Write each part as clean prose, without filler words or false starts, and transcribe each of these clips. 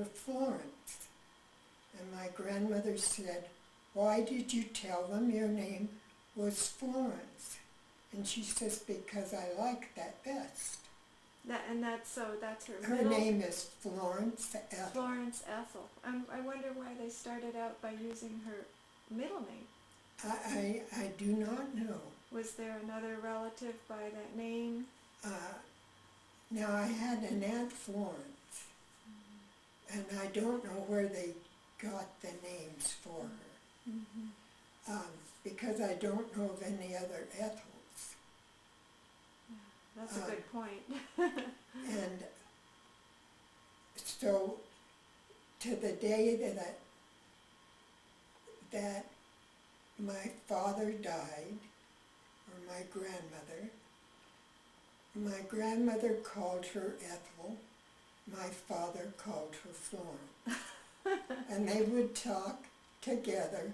Florence. And my grandmother said, "Why did you tell them your name was Florence?" And she says, "Because I like that best." That's her Her middle name is Florence Ethel. Florence Ethel. I wonder why they started out by using her middle name. I do not know. Was there another relative by that name? Now, I had an Aunt Florence, and I don't know where they got the names for her, because I don't know of any other Ethels. That's a good point. And so, to the day that my father died, or my grandmother called her Ethel, my father called her Florence. And they would talk together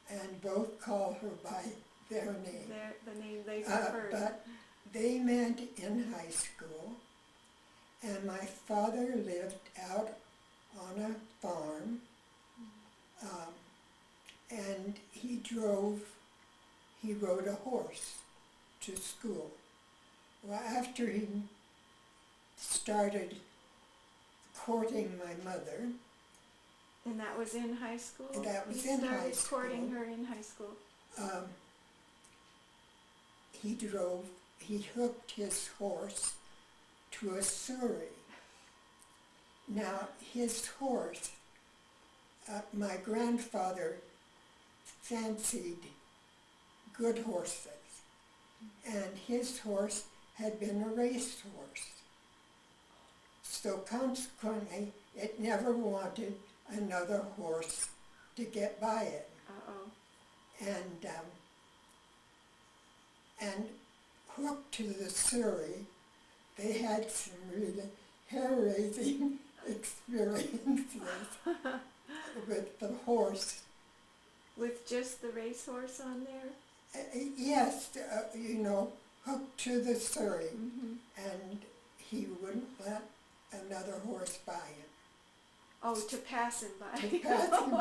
and both call her by their name. The name they preferred. But they met in high school, and my father lived out on a farm, and he rode a horse to school. Well, after he started courting my mother. And that was in high school? That was in high school. He started courting her in high school. He hooked his horse to a surrey. Now, his horse, my grandfather fancied good horses, and his horse had been a racehorse. So consequently, it never wanted another horse to get by it. Uh-oh. And hooked to the surrey, they had some really hair-raising experiences with the horse. With just the racehorse on there? Yes, hooked to the surrey, and he wouldn't let another horse by him. Oh, to pass him by. To pass him.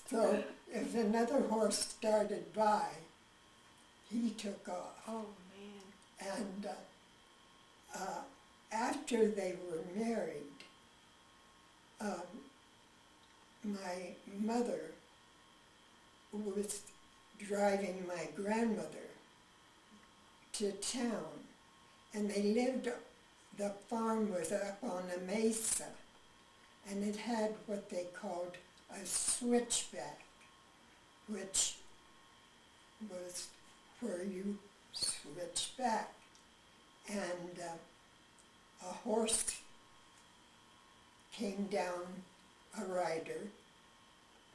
So if another horse started by, he took off. Oh, man. And after they were married, my mother was driving my grandmother to town, and the farm was up on a mesa, and it had what they called a switchback, which was where you switch back. And a horse came down a rider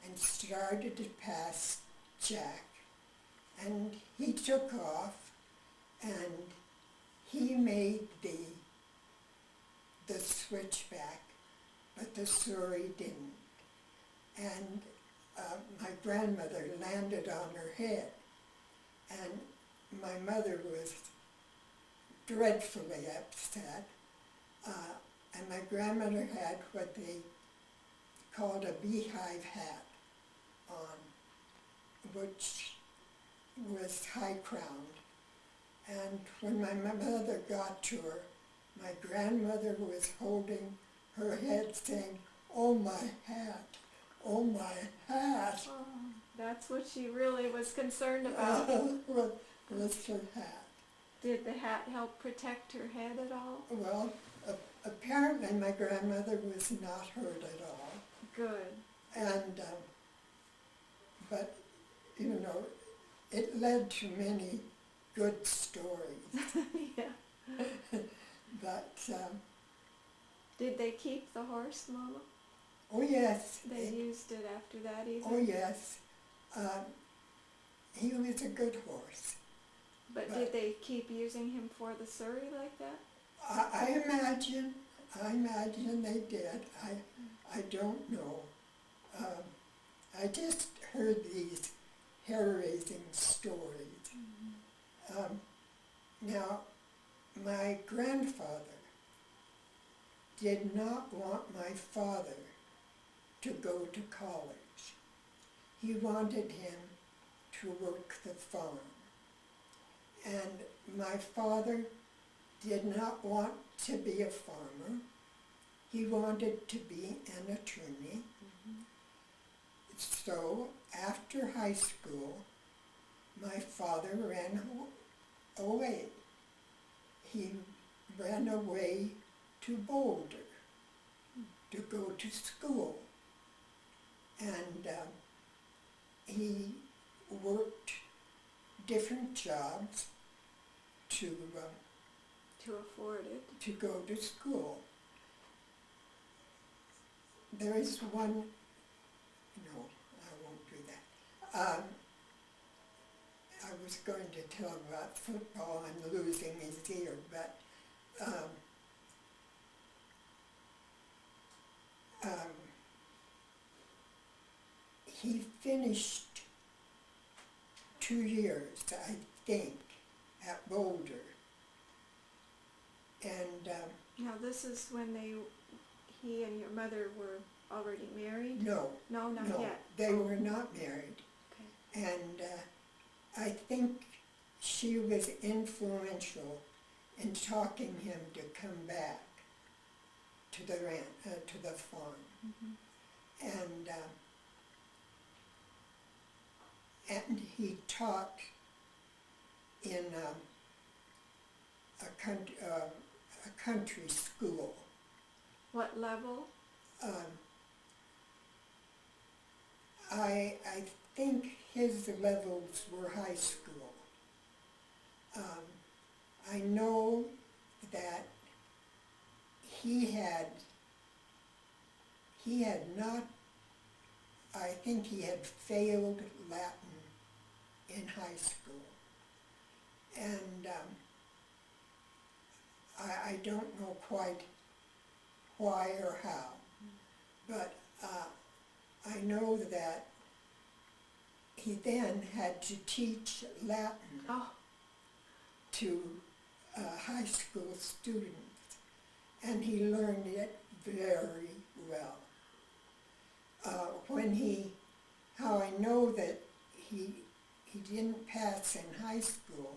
and started to pass Jack, and he took off, and he made the switchback, but the surrey didn't. And my grandmother landed on her head, and my mother was dreadfully upset, and my grandmother had what they called a beehive hat on, which was high-crowned. And when my mother got to her, my grandmother was holding her head saying, "Oh, my hat, oh, my hat." Oh, that's what she really was concerned about. Was her hat. Did the hat help protect her head at all? Well, apparently my grandmother was not hurt at all. Good. And, but, it led to many good stories. Yeah. But, did they keep the horse, Mama? oh yes. They used it after that either? Oh yes. He was a good horse. But did they keep using him for the surrey like that? I imagine they did. I don't know. I just heard these hair-raising stories. Now, my grandfather did not want my father to go to college. He wanted him to work the farm. And my father did not want to be a farmer. He wanted to be an attorney. So after high school, my father ran away. He ran away to Boulder to go to school. And he worked different jobs to afford it. to go to school. There is one, no, I won't do that. I was going to tell about football and losing his ear, but he finished 2 years, I think, at Boulder. And Now this is when he and your mother were already married? no, No, not no, yet. they were not married. Okay. And I think she was influential in talking him to come back to the to the farm. And he taught in a country school. What level? I think his levels were high school. I know that he had not, I think he had failed Latin in high school. And I don't know quite why or how, but I know that he then had to teach Latin to high school students, and he learned it very well. How I know that he didn't pass in high school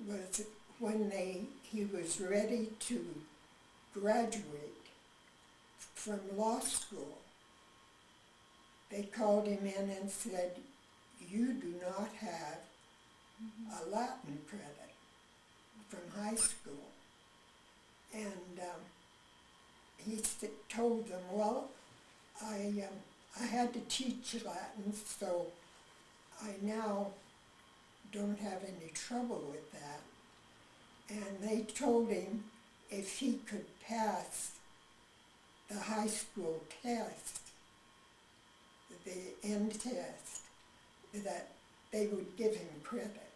was when he was ready to graduate from law school. They called him in and said, "You do not have a Latin credit from high school." And he told them, "Well, I had to teach Latin, so I now don't have any trouble with that." And they told him if he could pass the high school test, the end test, that they would give him credit.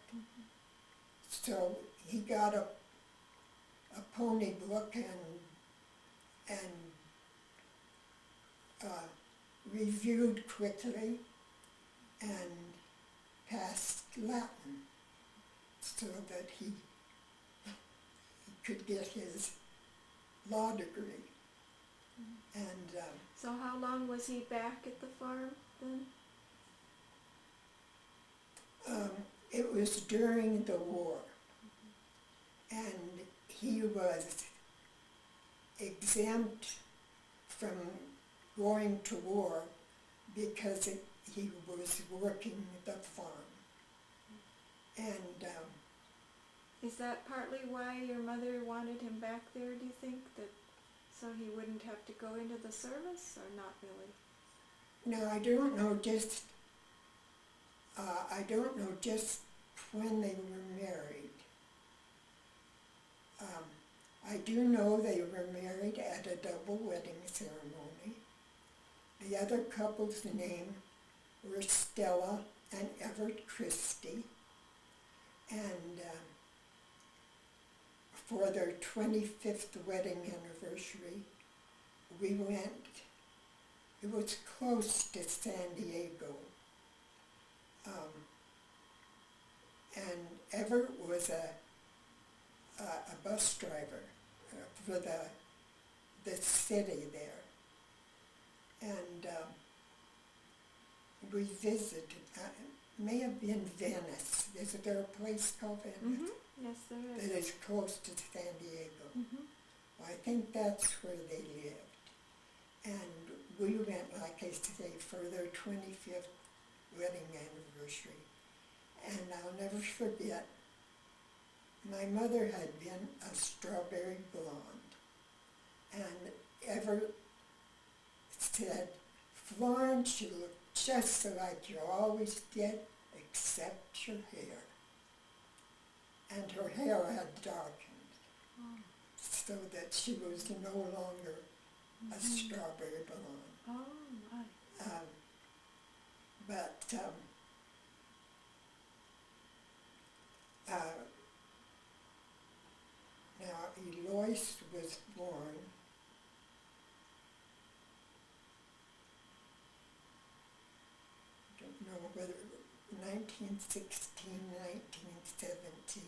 So he got a pony book and reviewed quickly and passed Latin so that he could get his law degree. And So how long was he back at the farm then? it was during the war, and he was exempt from going to war because he was working the farm. And Is that partly why your mother wanted him back there, do you think? That so he wouldn't have to go into the service, or not really? no, I don't know just when they were married. I do know they were married at a double wedding ceremony. The other couple's name were Stella and Everett Christie. And for their 25th wedding anniversary, we went, it was close to San Diego. And Everett was a bus driver for the the city there. And we visited, may have been Venice. Is there a place called Venice? Mm-hmm. Yes, there is. That is close to San Diego. Mm-hmm. Well, I think that's where they lived. And we went, like I say, for their 25th wedding anniversary. And I'll never forget, my mother had been a strawberry blonde. And ever said, Florence, you look just like you always did, except your hair. And her hair had darkened, so that she was no longer a strawberry blonde. Oh, my. But now Eloise was born know whether 1916, 1917.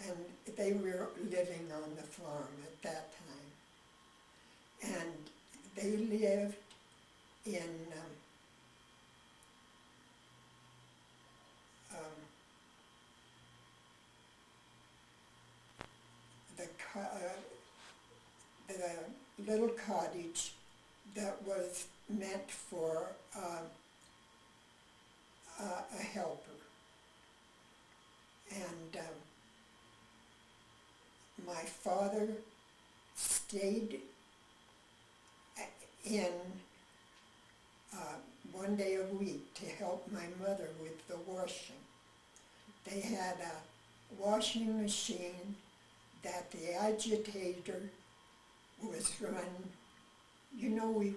And they were living on the farm at that time. And they lived in the little cottage that was meant for a helper. And my father stayed in one day a week to help my mother with the washing. They had a washing machine that the agitator was run. You know, we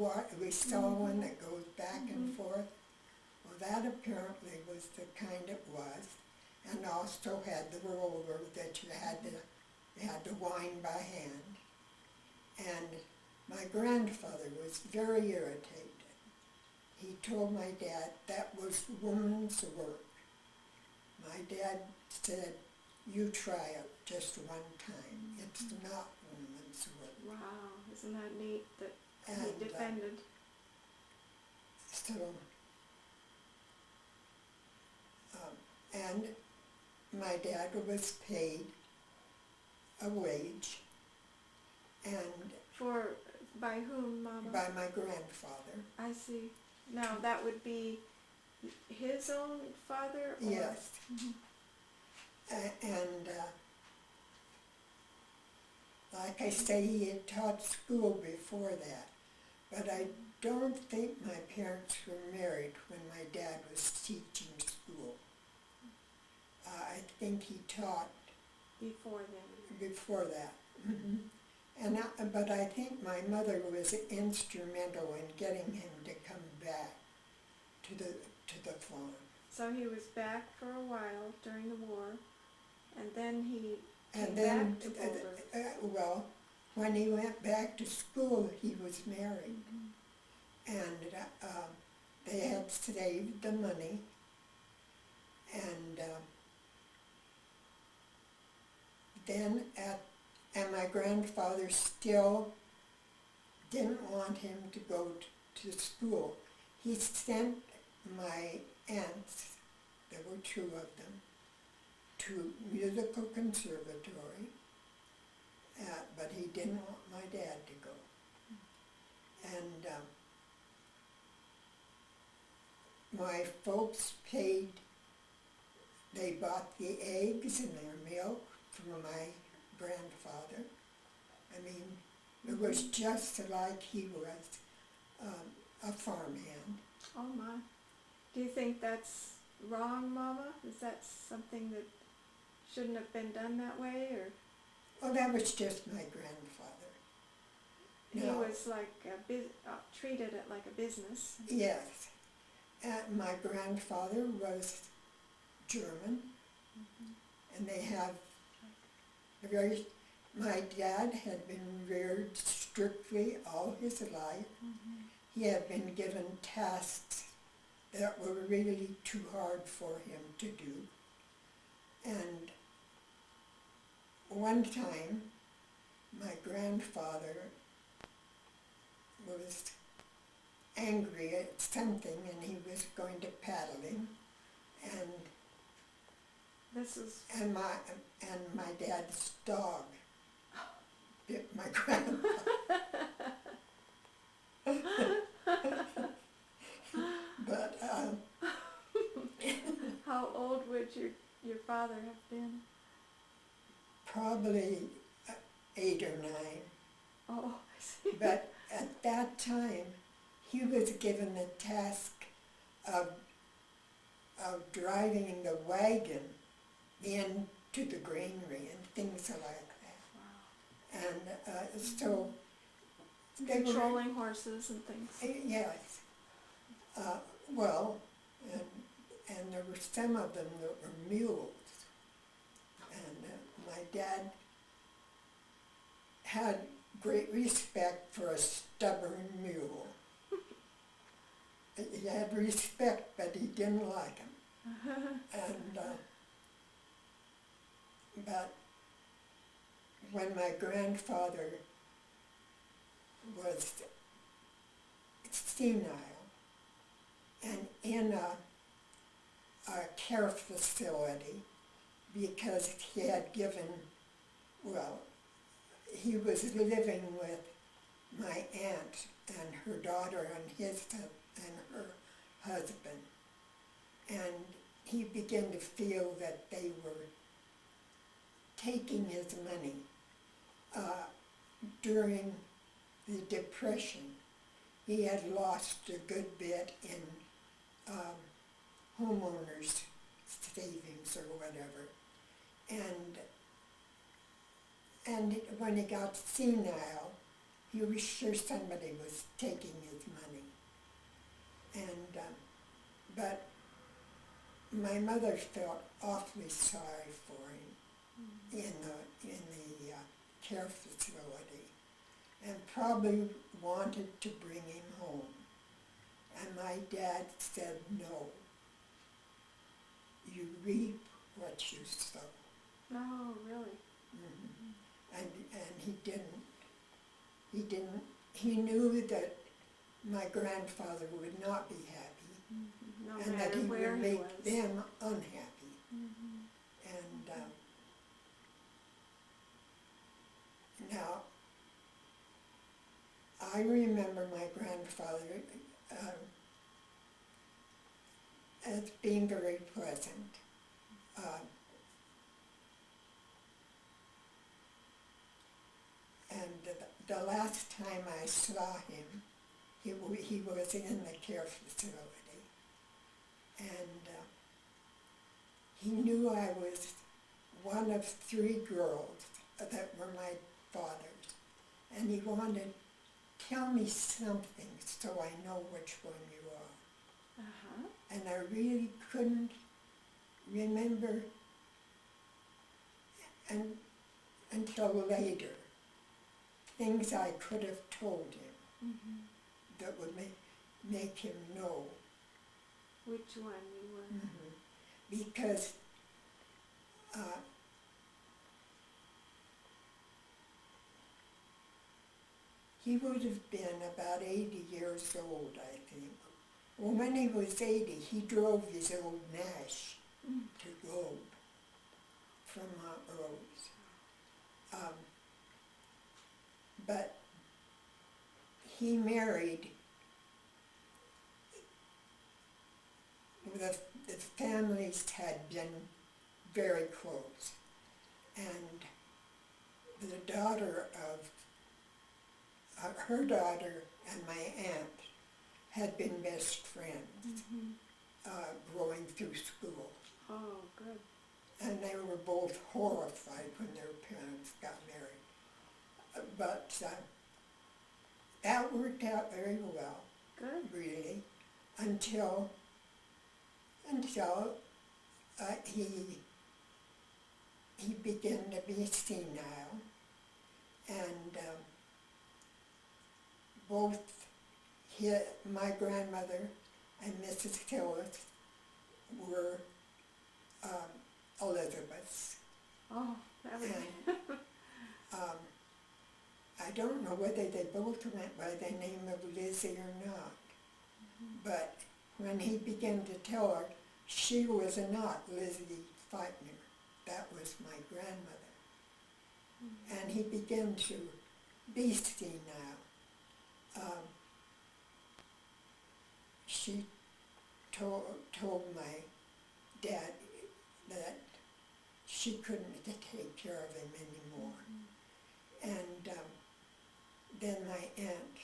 saw one that goes back and forth. Well, that apparently was the kind it was, and also had the roller that you had to wind by hand. And my grandfather was very irritated. He told my dad that was woman's work. My dad said, "You try it just one time. It's not woman's work." Wow, isn't that neat that And, he defended? And my dad was paid a wage, and By whom, Mama? by my grandfather. I see. Now, that would be his own father? Or? Yes. Mhm. And like I say, he had taught school before that, but I don't think my parents were married when my dad was teaching school. I think he taught Before then. before that. But I think my mother was instrumental in getting him to come back to the farm. So he was back for a while during the war, and then he came And then, back to Boulder. well, when he went back to school, he was married. And they had saved the money, and and my grandfather still didn't want him to go to school. He sent my aunts, there were two of them, to musical conservatory, but he didn't want my dad to go. And my folks paid, they bought the eggs and their milk for my grandfather. I mean, it was just like he was a farmhand. Oh my. Do you think that's wrong, Mama? Is that something that shouldn't have been done that way, or? Well, that was just my grandfather. He No. was like treated it like a business. Yes. My grandfather was German, and they have my dad had been reared strictly all his life. He had been given tasks that were really too hard for him to do. And one time, my grandfather was angry at something and he was going to paddle him, and This is, and my dad's dog bit my grandpa. But how old would your father have been? probably 8 or 9. Oh, I see. But at that time, he was given the task of driving the wagon into the granary and things like that. Wow. And so they were, Controlling horses and things. yes. Well, and there were some of them that were mules. And my dad had great respect for a stubborn mule. He had respect, but he didn't like him. And but when my grandfather was senile and in a care facility because he had given, well, he was living with my aunt and her daughter and her husband, and he began to feel that they were taking his money. During the Depression, he had lost a good bit in homeowners' savings or whatever, and when he got senile, he was sure somebody was taking his money. And but my mother felt awfully sorry for him in the care facility, and probably wanted to bring him home. And my dad said, no, you reap what you sow. Oh, really? Mm-hmm. And he knew that my grandfather would not be happy, No and that matter he where would he make was. them unhappy. And now, I remember my grandfather as being very pleasant. And the last time I saw him, he was in the care facility. And he knew I was one of 3 girls that were my father's. And he wanted, tell me something so I know which one you are. And I really couldn't remember until later things I could have told him that would make him know. Which one you were? Because he would have been about 80 years old, I think. Well, when he was 80, he drove his old Nash to Globe from Mount Rose. But he married, the families had been very close, and the daughter of, her daughter and my aunt had been best friends growing through school. Oh, good. And they were both horrified when their parents got married. But that worked out very well. Good. Really, until he began to be senile, and both my grandmother and Mrs. Hillis were Elizabeths. Oh, that was And I don't know whether they both went by the name of Lizzie or not. But when he began to tell her, she was not Lizzie Feitner. That was my grandmother. And he began to be senile. She told my dad that she couldn't take care of him anymore. And then my aunt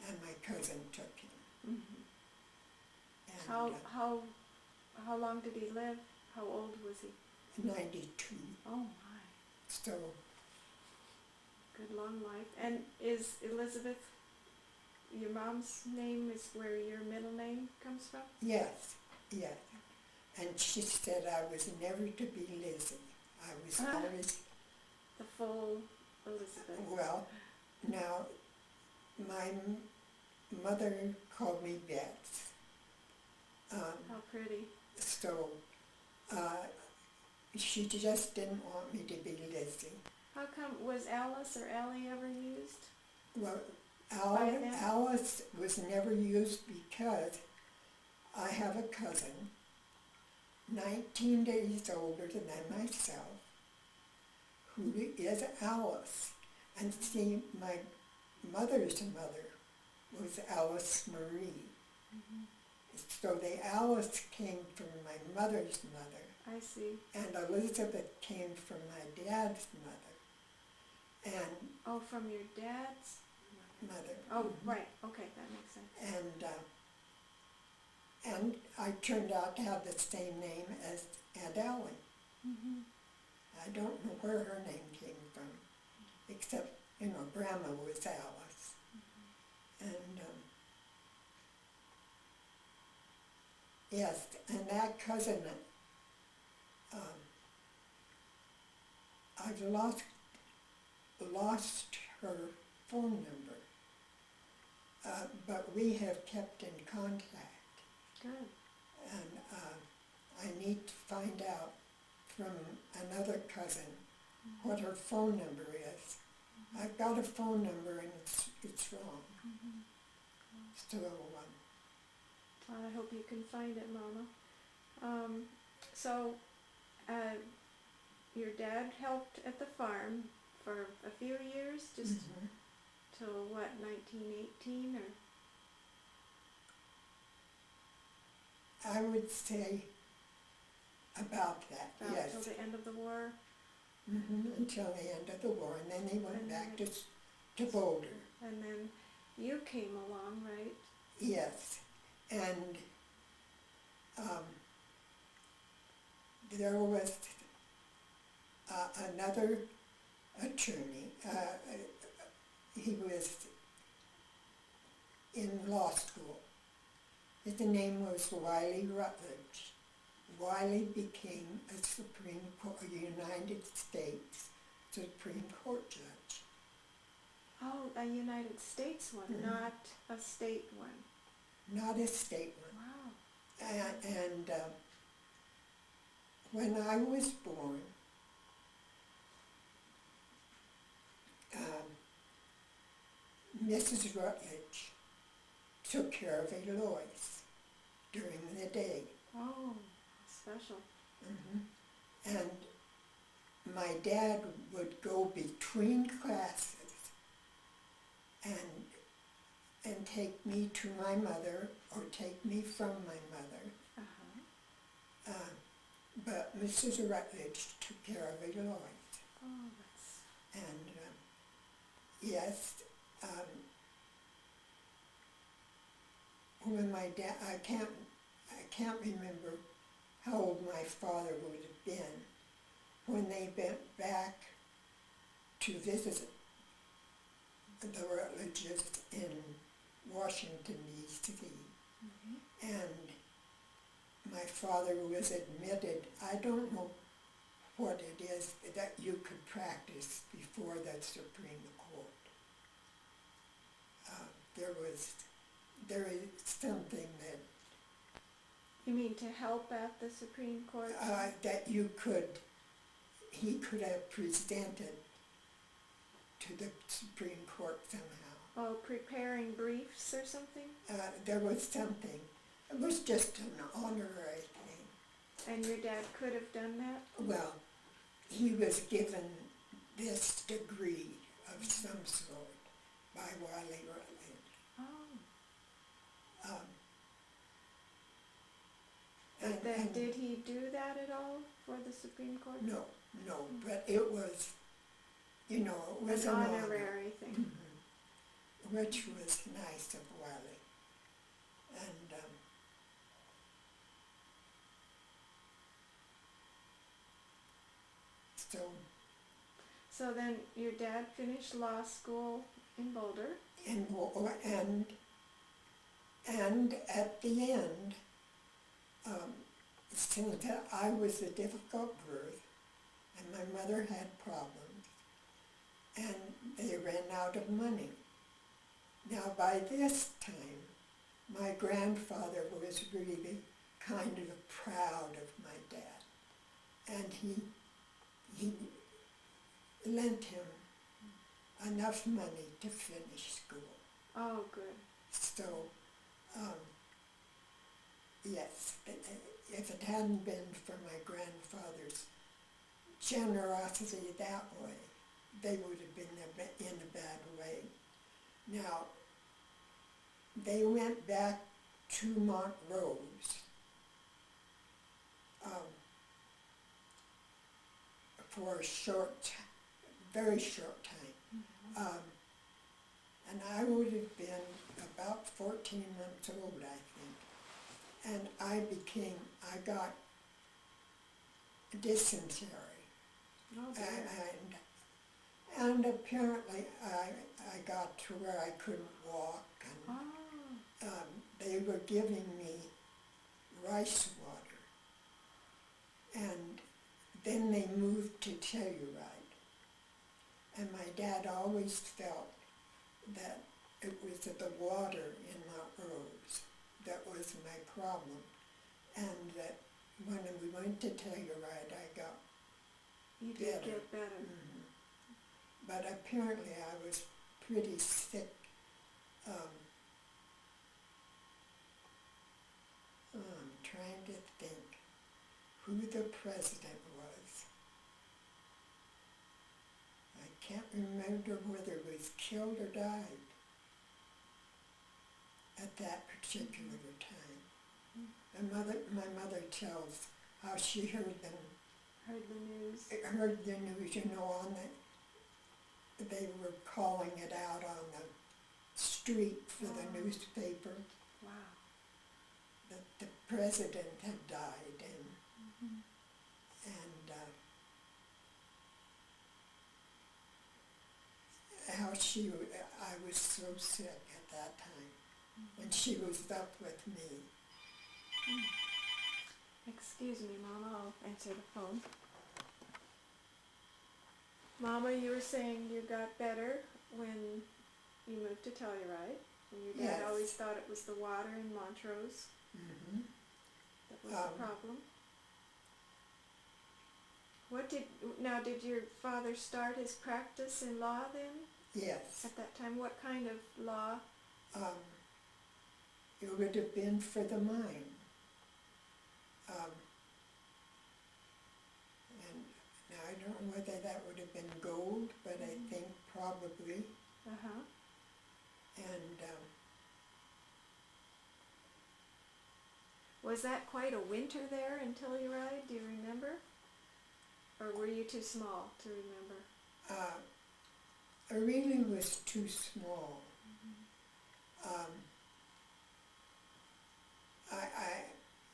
and my cousin took him. And, How long did he live? How old was he? 92. Oh my, So, good long life. And is Elizabeth, your mom's name is where your middle name comes from? yes. And she said I was never to be Lizzie. I was always, The full Elizabeth. well, now, my mother called me Bets. How pretty. So, she just didn't want me to be Lizzie. How come, was Alice or Allie ever used? Well, By then? Alice was never used because I have a cousin, 19 days older than myself, who is Alice. And see, my mother's mother was Alice Marie. So the Alice came from my mother's mother, I see. and Elizabeth came from my dad's mother. And Oh, from your dad's? mother. Oh, right, okay, that makes sense. And I turned out to have the same name as Aunt Ellen. I don't know where her name came from, except, Grandma was Alice. And, yes, and that cousin, I've lost her phone number, but we have kept in contact. Good. And I need to find out from another cousin what her phone number is. I've got a phone number and it's wrong. So, Well, I hope you can find it, Mama. Your dad helped at the farm for a few years, just till what, 1918 or? I would say about that, About yes. till the end of the war? Until the end of the war, and then he went And back then to Boulder. And then you came along, right? Yes, and there was another attorney. He was in law school. His name was Wiley Rutledge. Wiley became a United States Supreme Court judge. Oh, a United States one, not a state one. Not a state one. Wow. And when I was born, Mrs. Rutledge took care of Eloise during the day. Oh, special. And my dad would go between classes and take me to my mother or take me from my mother. But Mrs. Rutledge took care of Eloise. Oh, that's... And yes, when my dad, I can't remember how old my father would have been when they went back to visit the Rutledges in Washington, D.C. And my father was admitted, I don't know what it is that you could practice before the Supreme Court. There is something that You mean to help at the Supreme Court? that he could have presented to to the Supreme Court somehow. Oh, preparing briefs or something? There was something. It was just an honorary thing. And your dad could have done that? Well, he was given this degree of some sort by Wiley Rutland. Oh. And Then did he do that at all for the Supreme Court? No, but it was, it was an an honorary thing. Mm-hmm. Which was nice of Wiley. And So then your dad finished law school in Boulder? and at the end, since I was a difficult birth, and my mother had problems, and they ran out of money. Now by this time, my grandfather was really kind of proud of my dad, and he lent him enough money to finish school. Oh, good. So, yes, if it hadn't been for my grandfather's generosity that way, they would have been in a bad way. Now, they went back to Montrose for a very short time. Mm-hmm. And I would have been about 14 months old, I think. And I got dysentery. Oh, dear. And apparently I got to where I couldn't walk, and Oh. They were giving me rice water. And then they moved to Telluride. And my dad always felt that it was the water in Montrose that was my problem, and that when we went to Telluride, I got You better. did get better. Mm-hmm. But apparently I was pretty sick. I'm trying to think who the president was. I can't remember whether it was killed or died at that particular time. My mother tells how she heard Heard the news. the news, on they were calling it out on the street for the newspaper Wow. that the president had died, and how I was so sick at that time, and she was up with me. Excuse me, Mama, I'll answer the phone. Mama, you were saying you got better when you moved to Telluride, and your dad Yes. always thought it was the water in Montrose Mm-hmm. that was the problem. Did your father start his practice in law then? Yes. At that time, what kind of law? It would have been for the mine. And now I don't know whether that would have been gold, but I think probably. Uh-huh. And Was that quite a winter there in Telluride? Do you remember? Or were you too small to remember? I really was too small.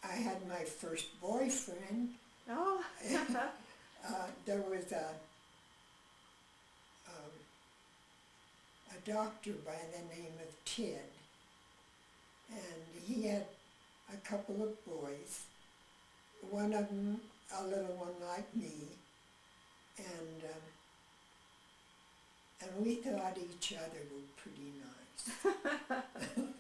I had my first boyfriend. Oh. There was a doctor by the name of Ted, and he had a couple of boys, one of them a little one like me, and we thought each other were pretty nice.